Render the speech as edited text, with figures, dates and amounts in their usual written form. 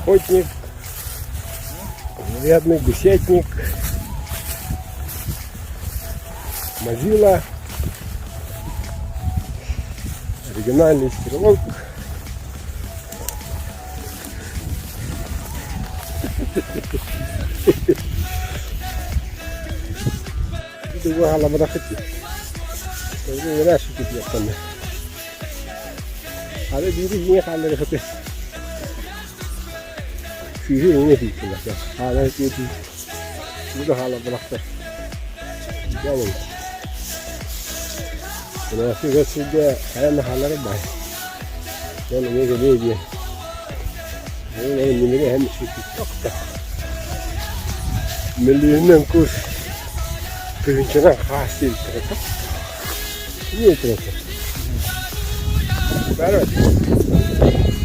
охотник, вредный гусятник, мазила, оригинальный стрелок. Bu hala bırakıp böyle neler şükür yaptım. Hadi biri yine halleri kapı. Şükrü yine değilsinler ya. Hala değil. Bu da hala bıraktı. Gelin. Bunu nasıl götürdü? Kayan halleri var. Yani ne geliyor diye. Benim yemeği hem şükür çok da. Milyonun kuş. Kırınçına hasil kırık. Niye kırık? Ver